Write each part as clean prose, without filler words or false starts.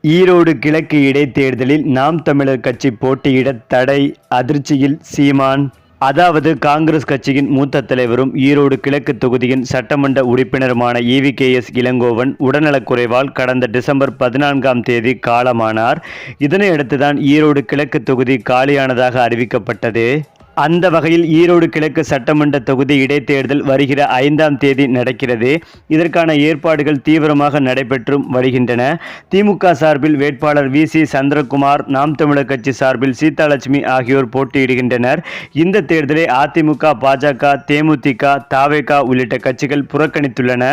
ஈரோடு கிழக்கு இடைத்தேர்தலில் நாம் தமிழர் கட்சி போட்டியிட தடை, அதிர்ச்சியில் சீமான். அதாவது காங்கிரஸ் கட்சியின் மூத்த தலைவரும் ஈரோடு கிழக்கு தொகுதியின் சட்டமன்ற உறுப்பினருமான EVKS இளங்கோவன் உடல்நலக்குறைவால் கடந்த டிசம்பர் 14ஆம் தேதி காலமானார். இதனையடுத்துதான் ஈரோடு கிழக்கு தொகுதி காலியானதாக அறிவிக்கப்பட்டது. அந்த வகையில் ஈரோடு கிழக்கு சட்டமன்ற தொகுதி இடைத்தேர்தல் வருகிற 5ஆம் தேதி நடக்கிறது. இதற்கான ஏற்பாடுகள் தீவிரமாக நடைபெற்றும் வருகின்றன. திமுக சார்பில் வேட்பாளர் VC சந்திரகுமார், நாம் தமிழர் கட்சி சார்பில் சீதாலட்சுமி ஆகியோர் போட்டியிடுகின்றனர். இந்த தேர்தலை அதிமுக, பாஜக, தேமுதிக, தவேக உள்ளிட்ட கட்சிகள் புறக்கணித்துள்ளன.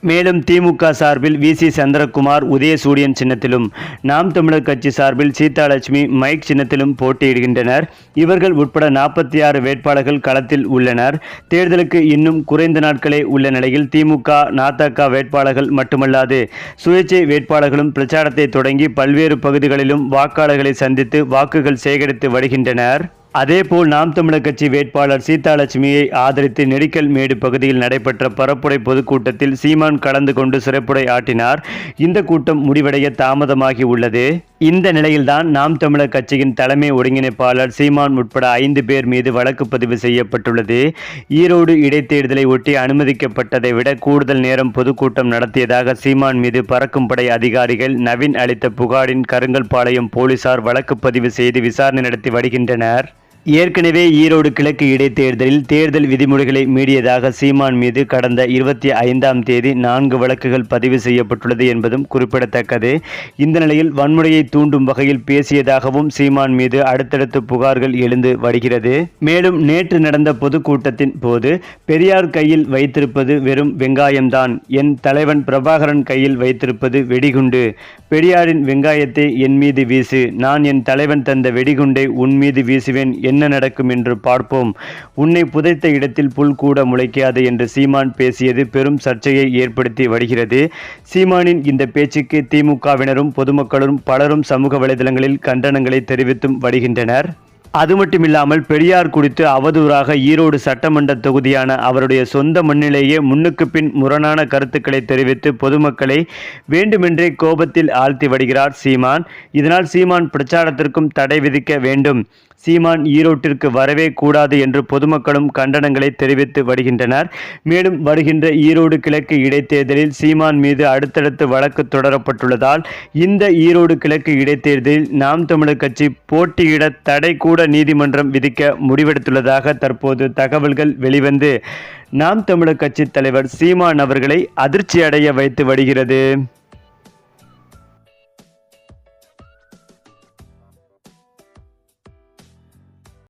மேலும் திமுக சார்பில் VC சந்திரகுமார் உதயசூரியன் சின்னத்திலும், நாம் தமிழர் கட்சி சார்பில் சீதாலட்சுமி மைக் சின்னத்திலும் போட்டியிடுகின்றனர். இவர்கள் உட்பட 46 வேட்பாளர்கள் களத்தில் உள்ளனர். தேர்தலுக்கு இன்னும் குறைந்த நாட்களே உள்ள நிலையில் திமுக, நாதக வேட்பாளர்கள் மட்டுமல்லாது சுயேட்சை வேட்பாளர்களும் பிரச்சாரத்தை தொடங்கி பல்வேறு பகுதிகளிலும் வாக்காளர்களை சந்தித்து வாக்குகள் சேகரித்து வருகின்றனர். அதேபோல் நாம் தமிழர் கட்சி வேட்பாளர் சீதாலட்சுமியை ஆதரித்து நெடிக்கல் மேடு பகுதியில் நடைபெற்ற பரப்புரை பொதுக்கூட்டத்தில் சீமான் கலந்து கொண்டு சிறப்புரை ஆற்றினார். இந்த கூட்டம் முடிவடைய தாமதமாகி உள்ளது. இந்த நிலையில்தான் நாம் தமிழர் கட்சியின் தலைமை ஒருங்கிணைப்பாளர் சீமான் உட்பட 5 பேர் மீது வழக்கு பதிவு செய்யப்பட்டுள்ளது. ஈரோடு இடைத்தேர்தலை ஒட்டி அனுமதிக்கப்பட்டதை விட கூடுதல் நேரம் பொதுக்கூட்டம் நடத்தியதாக சீமான் மீது பறக்கும் படை அதிகாரிகள் நவீன் அளித்த புகாரின் கருங்கல்பாளையம் போலீசார் வழக்கு பதிவு செய்து விசாரணை நடத்தி வருகின்றனர். ஏற்கனவே ஈரோடு கிழக்கு இடைத்தேர்தலில் தேர்தல் விதிமுறைகளை மீறியதாக சீமான் மீது கடந்த 25ஆம் தேதி 4 வழக்குகள் பதிவு செய்யப்பட்டுள்ளது என்பதும் குறிப்பிடத்தக்கது. இந்த நிலையில் வன்முறையை தூண்டும் வகையில் பேசியதாகவும் சீமான் மீது அடுத்தடுத்து புகார்கள் எழுந்து வருகிறது. மேலும் நேற்று நடந்த பொதுக்கூட்டத்தின் போது பெரியார் கையில் வைத்திருப்பது வெறும் வெங்காயம்தான், என் தலைவன் பிரபாகரன் கையில் வைத்திருப்பது வெடிகுண்டு, பெரியாரின் வெங்காயத்தை என் மீது வீசு, நான் என் தலைவன் தந்த வெடிகுண்டை உன் மீது வீசுவேன், என்ன நடக்கும் என்று பார்ப்போம், உன்னை புதைத்த இடத்தில் புல் கூட முளைக்காது என்று சீமான் பேசியது பெரும் சர்ச்சையை ஏற்படுத்தி வருகிறது. சீமானின் இந்த பேச்சுக்கு திமுகவினரும் பொதுமக்களும் பலரும் சமூக வலைதளங்களில் கண்டனங்களை தெரிவித்தும் வருகின்றனர். அது மட்டுமில்லாமல் பெரியார் குறித்து அவதூறாக ஈரோடு சட்டமன்ற தொகுதியான அவருடைய சொந்த மண்ணிலேயே முன்னுக்கு பின் முரணான கருத்துக்களை தெரிவித்து பொதுமக்களை வேண்டுமென்றே கோபத்தில் ஆழ்த்தி வருகிறார் சீமான். இதனால் சீமான் பிரச்சாரத்திற்கும் தடை விதிக்க வேண்டும், சீமான் ஈரோட்டிற்கு வரவே கூடாது என்று பொதுமக்களும் கண்டனங்களை தெரிவித்து வருகின்றனர். மேலும் வருகின்ற ஈரோடு கிழக்கு இடைத்தேர்தலில் சீமான் மீது அடுத்தடுத்து வழக்கு தொடரப்பட்டுள்ளதால் இந்த ஈரோடு கிழக்கு இடைத்தேர்தலில் நாம் தமிழர் கட்சி போட்டியிட தடை கூட நீதிமன்றம் விதிக்க முடிவெடுத்துள்ளதாக தற்போது தகவல்கள் வெளிவந்து நாம் தமிழர் கட்சி தலைவர் சீமான் அவர்களை அதிர்ச்சி அடைய வைத்து வருகிறது.